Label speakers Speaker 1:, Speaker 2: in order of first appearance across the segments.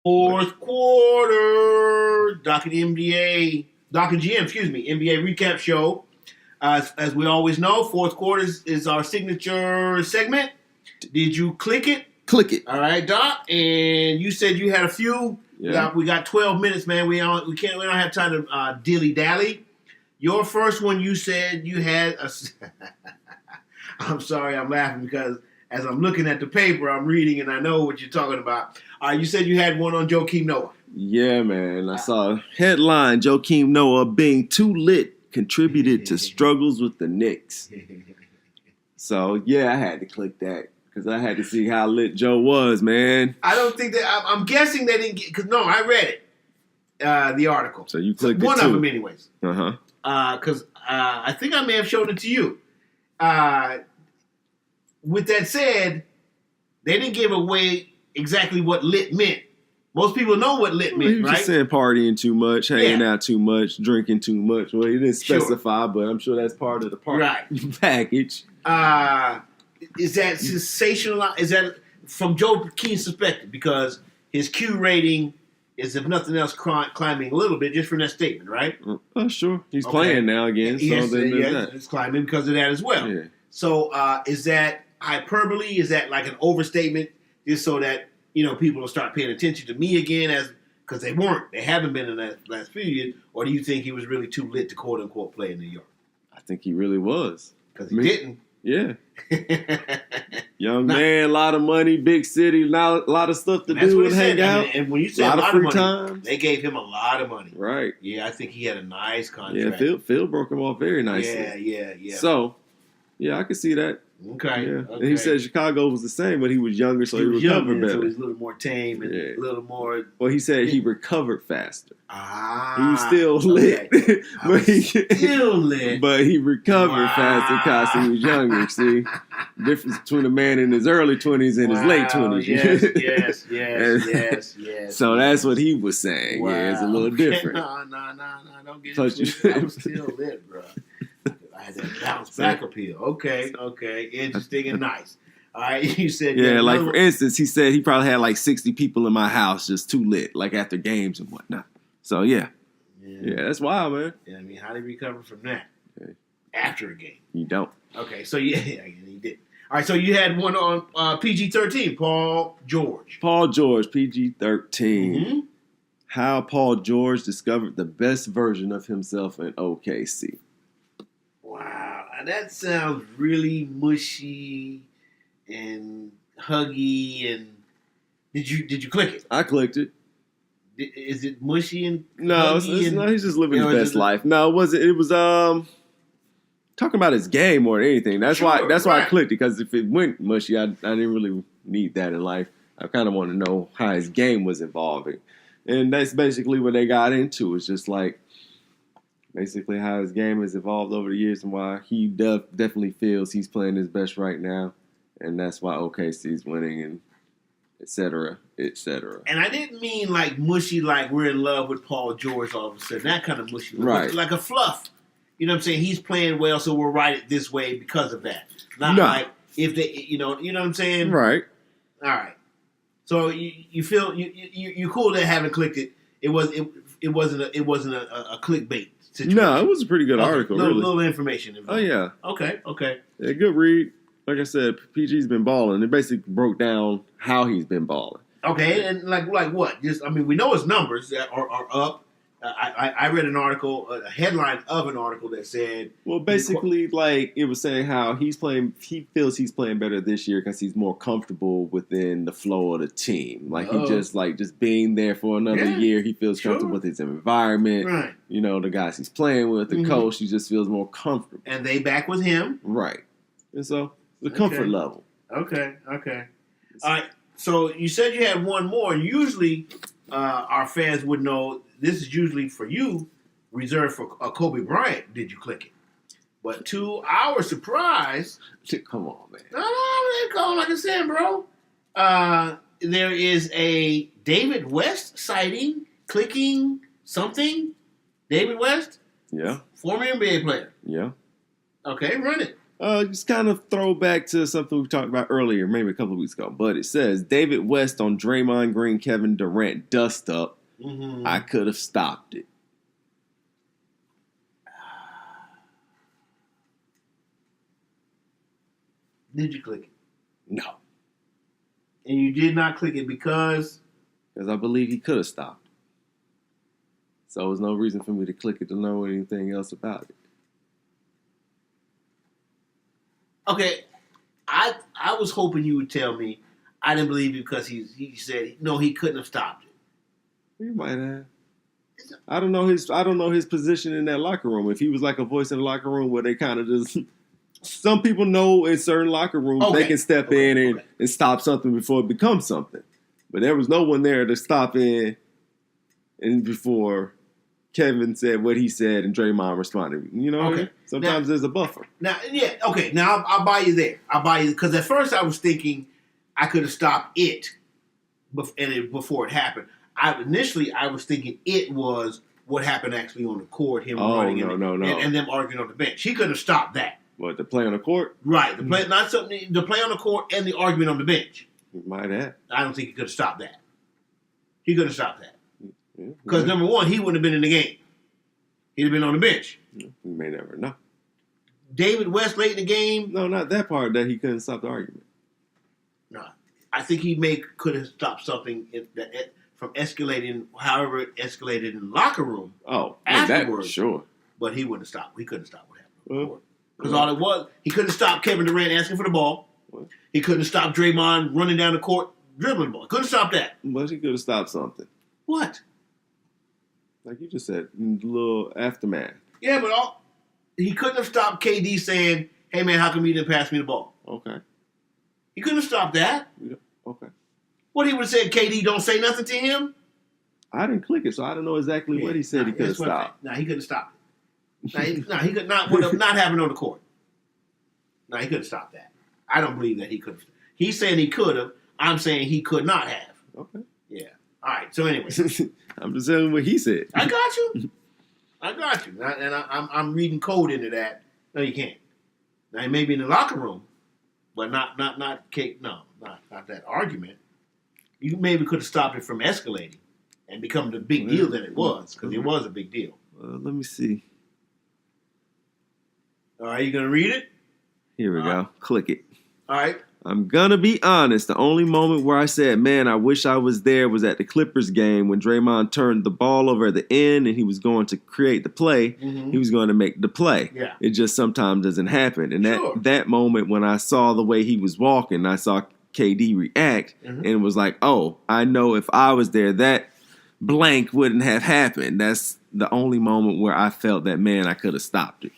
Speaker 1: Fourth quarter, Doc and GM, NBA recap show. As we always know, fourth quarter is our signature segment. Did you click it?
Speaker 2: Click it.
Speaker 1: All right, Doc. And you said you had a few.
Speaker 2: Yeah.
Speaker 1: We got 12 minutes, man. We don't have time to dilly dally. Your first one, you said you had a. I'm sorry, I'm laughing because as I'm looking at the paper, I'm reading and I know what you're talking about. You said you had one on Joakim Noah.
Speaker 2: Yeah, man. I saw a headline: Joakim Noah being too lit contributed to struggles with the Knicks. So yeah, I had to click that because I had to see how lit Joe was, man.
Speaker 1: I don't think that. I'm guessing they didn't get because no, I read it, the article.
Speaker 2: So you clicked
Speaker 1: one
Speaker 2: it too.
Speaker 1: of them, anyways. Because I think I may have shown it to you. With that said, they didn't give away exactly what lit meant. Most people know what lit meant,
Speaker 2: He was
Speaker 1: right?
Speaker 2: just saying partying too much, hanging out too much, drinking too much. Well, he didn't specify, but I'm sure that's part of the package.
Speaker 1: Is that sensational? Is that from Joe Keen's perspective? Because his Q rating is, if nothing else, climbing a little bit just from that statement, right?
Speaker 2: Sure. He's playing now again.
Speaker 1: It's climbing because of that as well.
Speaker 2: Yeah.
Speaker 1: So is that hyperbole? Is that like an overstatement just so that, people will start paying attention to me again because they weren't. They haven't been in the last few years. Or do you think he was really too lit to quote-unquote play in New York?
Speaker 2: I think he really was.
Speaker 1: Because he didn't.
Speaker 2: Yeah. Young man, a lot of money, big city, a lot of stuff to do and hang out.
Speaker 1: And when you say a lot of free time, they gave him a lot of money.
Speaker 2: Right.
Speaker 1: Yeah, I think he had a nice contract.
Speaker 2: Yeah, Phil broke him off very nicely.
Speaker 1: Yeah.
Speaker 2: So, yeah, I can see that.
Speaker 1: Okay.
Speaker 2: Yeah.
Speaker 1: Okay.
Speaker 2: And he said Chicago was the same, but he was younger, so he recovered better.
Speaker 1: So he's a little more tame and a little more.
Speaker 2: Well, he said he recovered faster. He was
Speaker 1: still
Speaker 2: lit.
Speaker 1: Still lit.
Speaker 2: But he recovered faster because he was younger. See? Difference between a man in his early 20s and his late 20s.
Speaker 1: Yes.
Speaker 2: So that's what he was saying. Wow. Yeah, it's a little different.
Speaker 1: No. Don't get it. I was still lit, bro. I had that bounce back appeal. Okay. Interesting and nice. All right, you said...
Speaker 2: Yeah, like for instance, he said he probably had like 60 people in my house just too lit, like after games and whatnot. So, yeah, that's wild, man.
Speaker 1: Yeah, I mean, how do you recover from that?
Speaker 2: Okay.
Speaker 1: After a game.
Speaker 2: You don't.
Speaker 1: Okay, so he did. All right, so you had one on PG-13, Paul George.
Speaker 2: Paul George, PG-13.
Speaker 1: Mm-hmm.
Speaker 2: How Paul George discovered the best version of himself in OKC.
Speaker 1: Wow, that sounds really mushy and huggy. And did you click it?
Speaker 2: I clicked it.
Speaker 1: Is it mushy and
Speaker 2: no? He's just living his best life. No, it wasn't. It was talking about his game more than anything. That's why I clicked it, because if it went mushy, I didn't really need that in life. I kind of want to know how his game was evolving, and that's basically what they got into. It's just like basically how his game has evolved over the years and why he definitely feels he's playing his best right now, and that's why OKC's winning and et cetera, et cetera.
Speaker 1: And I didn't mean like mushy, like we're in love with Paul George all of a sudden. That kind of mushy.
Speaker 2: Right.
Speaker 1: Like a fluff. You know what I'm saying? He's playing well, so we'll write it this way because of that. Not like if they, you know what I'm saying?
Speaker 2: Right.
Speaker 1: All right. So you feel you cool that haven't clicked it. It wasn't a clickbait situation.
Speaker 2: No, it was a pretty good article.
Speaker 1: Little information involved.
Speaker 2: Oh yeah.
Speaker 1: Okay.
Speaker 2: Yeah, good read. Like I said, PG's been balling. It basically broke down how he's been balling.
Speaker 1: Okay, and like what? Just we know his numbers are up. I read an article, a headline of an article that said...
Speaker 2: Well, basically, like, it was saying how he feels he's playing better this year because he's more comfortable within the flow of the team. Like, he just being there for another year, he feels comfortable with his environment. Right. You know, the guys he's playing with, the coach, he just feels more comfortable.
Speaker 1: And they back with him.
Speaker 2: Right. And so, the comfort level.
Speaker 1: Okay. All right. So, you said you had one more. Usually, our fans would know... This is usually for you, reserved for Kobe Bryant. Did you click it? But to our surprise...
Speaker 2: Come on, man.
Speaker 1: No, come on, like I said, bro. There is a David West sighting, clicking something. David West?
Speaker 2: Yeah.
Speaker 1: Former NBA player.
Speaker 2: Yeah.
Speaker 1: Okay, run it.
Speaker 2: Just kind of throw back to something we talked about earlier, maybe a couple of weeks ago. But it says David West on Draymond Green, Kevin Durant dust up.
Speaker 1: Mm-hmm.
Speaker 2: I could have stopped it.
Speaker 1: Did you click it?
Speaker 2: No.
Speaker 1: And you did not click it because
Speaker 2: I believe he could have stopped it. So there was no reason for me to click it to know anything else about it.
Speaker 1: okay, I was hoping you would tell me I didn't believe you because he said no, he couldn't have stopped it.
Speaker 2: He might have. I don't know his position in that locker room. If he was like a voice in the locker room where they kind of just some people know in certain locker rooms they can step in and stop something before it becomes something. But there was no one there to stop in and before Kevin said what he said and Draymond responded. You know what I mean? Sometimes there's a buffer.
Speaker 1: Now, I'll buy you there. I'll buy you because at first I was thinking I could have stopped it before it happened. Initially I was thinking it was what happened actually on the court, him running and them arguing on the bench. He could have stopped that.
Speaker 2: What, the play on the court?
Speaker 1: Right, the play on the court and the argument on the bench.
Speaker 2: He might have.
Speaker 1: I don't think he could have stopped that. He could have stopped that. Because number one, he wouldn't have been in the game. He'd have been on the bench.
Speaker 2: You may never know.
Speaker 1: David West late in the game.
Speaker 2: No, not that part that he couldn't stop the argument.
Speaker 1: No, I think he could have stopped something from escalating, however it escalated in the locker room.
Speaker 2: Oh,
Speaker 1: afterwards,
Speaker 2: that, sure.
Speaker 1: But he wouldn't have stopped. He couldn't stop what happened. Because all it was, he couldn't stop Kevin Durant asking for the ball.
Speaker 2: What?
Speaker 1: He couldn't stop Draymond running down the court dribbling the ball. Couldn't stop that.
Speaker 2: But he could have stopped something.
Speaker 1: What?
Speaker 2: Like you just said, a little aftermath.
Speaker 1: Yeah, but he couldn't have stopped KD saying, "Hey man, how come you didn't pass me the ball?"
Speaker 2: Okay.
Speaker 1: He couldn't have stopped that.
Speaker 2: Yeah. Okay.
Speaker 1: What he would have said, KD don't say nothing to him?
Speaker 2: I didn't click it, so I don't know exactly what he said he could have stopped.
Speaker 1: No, he couldn't have stopped it. He could not would have not having on the court. No, he couldn't stop that. I don't believe that he could have. He's saying he could have. I'm saying he could not have.
Speaker 2: Okay.
Speaker 1: Yeah. All right. So anyway.
Speaker 2: I'm just telling you what he said.
Speaker 1: I got you. And I'm reading code into that. No, you can't. Now, he may be in the locker room, but not that argument. You maybe could have stopped it from escalating and becoming the big deal that it was, because it was a big deal.
Speaker 2: Let me see.
Speaker 1: All right, you gonna read it?
Speaker 2: Here we go. Click it.
Speaker 1: All right.
Speaker 2: I'm gonna be honest. The only moment where I said, "Man, I wish I was there," was at the Clippers game when Draymond turned the ball over at the end and he was going to create the play. Mm-hmm. He was going to make the play.
Speaker 1: Yeah.
Speaker 2: It just sometimes doesn't happen. And that moment when I saw the way he was walking, I saw KD react, and it was like, "Oh, I know if I was there, that blank wouldn't have happened." That's the only moment where I felt that, man, I could have stopped it.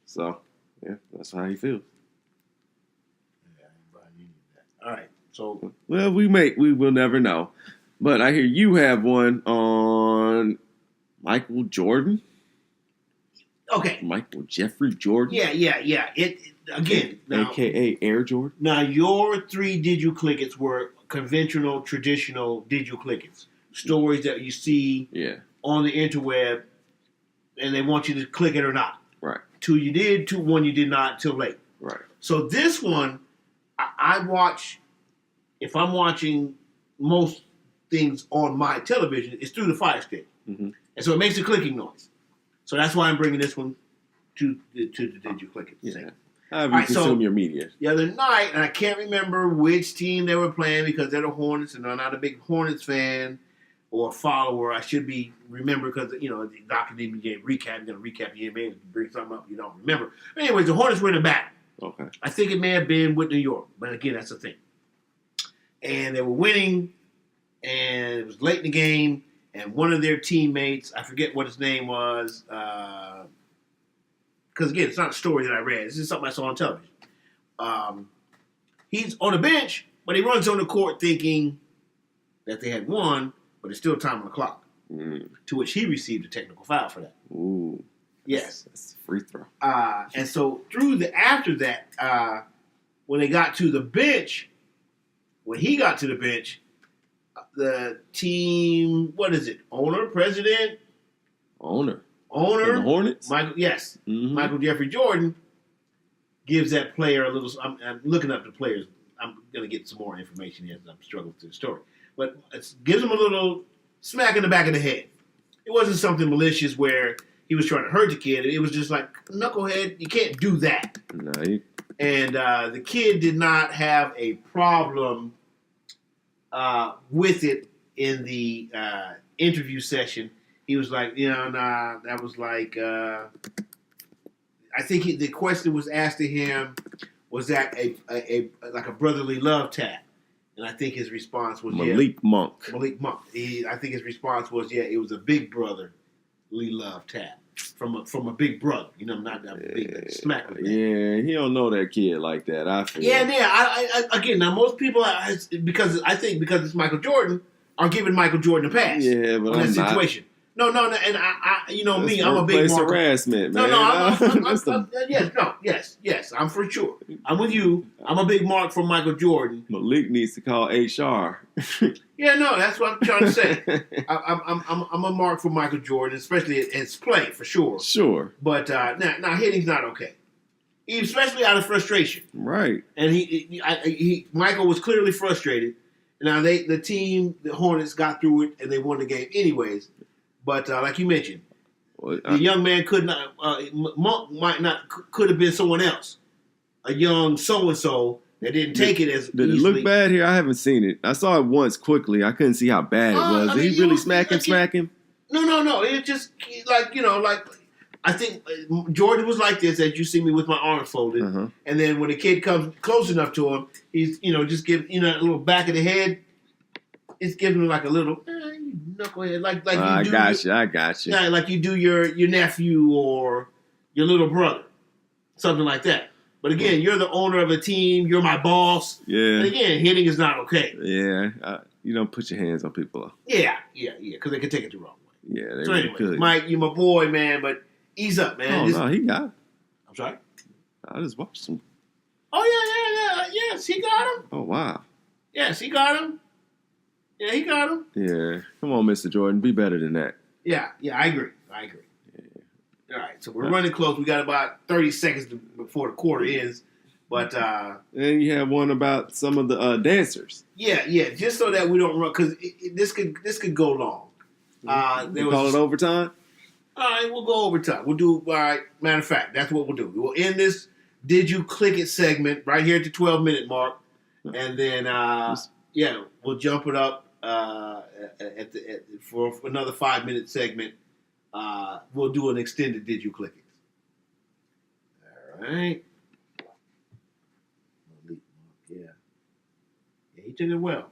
Speaker 2: So, yeah, that's how he feels.
Speaker 1: All right. So,
Speaker 2: well, we will never know. But I hear you have one on Michael Jordan.
Speaker 1: Okay.
Speaker 2: Michael Jeffrey Jordan.
Speaker 1: Yeah. It again, now,
Speaker 2: AKA Air Jordan.
Speaker 1: Now, your 3 did you click it's were conventional, traditional did you click it's. Stories that you see on the interweb, and they want you to click it or not.
Speaker 2: Right.
Speaker 1: 2 you did, 1 you did not till late.
Speaker 2: Right.
Speaker 1: So this one, I watch, if I'm watching most things on my television, it's through the Fire Stick. Mm-hmm. And so it makes a clicking noise. So that's why I'm bringing this one to the Did You Click It?
Speaker 2: Yeah. However you consume your media.
Speaker 1: The other night, and I can't remember which team they were playing because they're the Hornets, and I'm not a big Hornets fan or follower. I should be remember because, the doctor didn't get recap. You're going to recap the NBA and bring something up you don't remember. But anyways, the Hornets were in the battle.
Speaker 2: Okay.
Speaker 1: I think it may have been with New York, but again, that's the thing. And they were winning, and it was late in the game, and one of their teammates, I forget what his name was, because again, it's not a story that I read. This is something I saw on television. He's on the bench, but he runs on the court thinking that they had won, but there's still time on the clock. To which he received a technical foul for that.
Speaker 2: Ooh.
Speaker 1: Yes.
Speaker 2: That's a free throw.
Speaker 1: And so after that, when they got to the bench, when he got to the bench, the team, what is it? President?
Speaker 2: Owner.
Speaker 1: The
Speaker 2: Hornets?
Speaker 1: Michael, yes.
Speaker 2: Mm-hmm.
Speaker 1: Michael Jeffrey Jordan gives that player a little. I'm looking up the players. I'm going to get some more information here as I'm struggling through the story. But it gives him a little smack in the back of the head. It wasn't something malicious where he was trying to hurt the kid. It was just like, knucklehead, you can't do that.
Speaker 2: No,
Speaker 1: And the kid did not have a problem with it in the interview session. He was like, nah, that was like, I think the question was asked to him, was that a like a brotherly love tap? And I think his response was
Speaker 2: Malik Monk.
Speaker 1: Malik Monk. I think his response was, it was a big brotherly love tap from a big brother. Not that big like, smack. Like that.
Speaker 2: Yeah, he don't know that kid like that. I feel.
Speaker 1: Yeah. I again, now most people, because it's Michael Jordan, are giving Michael Jordan a pass.
Speaker 2: Yeah, but
Speaker 1: on
Speaker 2: I'm
Speaker 1: that situation.
Speaker 2: Not.
Speaker 1: No, and I
Speaker 2: That's
Speaker 1: me, I'm a big
Speaker 2: workplace
Speaker 1: marker.
Speaker 2: harassment, man.
Speaker 1: Yes, I'm for sure. I'm with you. I'm a big mark for Michael Jordan.
Speaker 2: Malik needs to call HR.
Speaker 1: Yeah, no, that's what I'm trying to say. I'm a mark for Michael Jordan, especially in his play, for sure.
Speaker 2: Sure.
Speaker 1: But now hitting's not okay, especially out of frustration.
Speaker 2: Right.
Speaker 1: And Michael was clearly frustrated. Now the team, the Hornets, got through it and they won the game anyways. But like you mentioned, the young man could not. Monk could have been someone else, a young so and so that didn't take it as.
Speaker 2: Did
Speaker 1: easily.
Speaker 2: it look bad here? I haven't seen it. I saw it once quickly. I couldn't see how bad it was. Did he really smack him?
Speaker 1: No. It just like I think Jordan was like this, as you see me with my arms folded, and then when the kid comes close enough to him, he's just give a little back of the head. It's giving him like a little you knucklehead, like you do.
Speaker 2: I got you.
Speaker 1: Yeah, like you do your nephew or your little brother, something like that. But again, you're the owner of a team. You're my boss.
Speaker 2: Yeah.
Speaker 1: And again, hitting is not okay.
Speaker 2: Yeah. You don't put your hands on people.
Speaker 1: Yeah. Because they can take it the wrong way.
Speaker 2: Yeah, they
Speaker 1: so
Speaker 2: really
Speaker 1: anyway,
Speaker 2: could.
Speaker 1: Mike, you're my boy, man. But ease up, man.
Speaker 2: No, he got it.
Speaker 1: I'm sorry.
Speaker 2: I just watched him.
Speaker 1: Oh yeah. Yes, he got him.
Speaker 2: Oh wow.
Speaker 1: Yes, he got him. Yeah, he got him.
Speaker 2: Yeah. Come on, Mr. Jordan. Be better than that.
Speaker 1: Yeah, I agree. Yeah. All right, so we're running close. We got about 30 seconds before the quarter ends. But
Speaker 2: and you have one about some of the dancers.
Speaker 1: Yeah, just so that we don't run, because this could go long.
Speaker 2: We call it overtime?
Speaker 1: All right, we'll go overtime. We'll do, all right, matter of fact, that's what we'll do. We'll end this Did You Click It segment right here at the 12-minute mark. And then, we'll jump it up for another 5-minute segment. We'll do an extended Did You Click It. All right. Yeah, he took it well.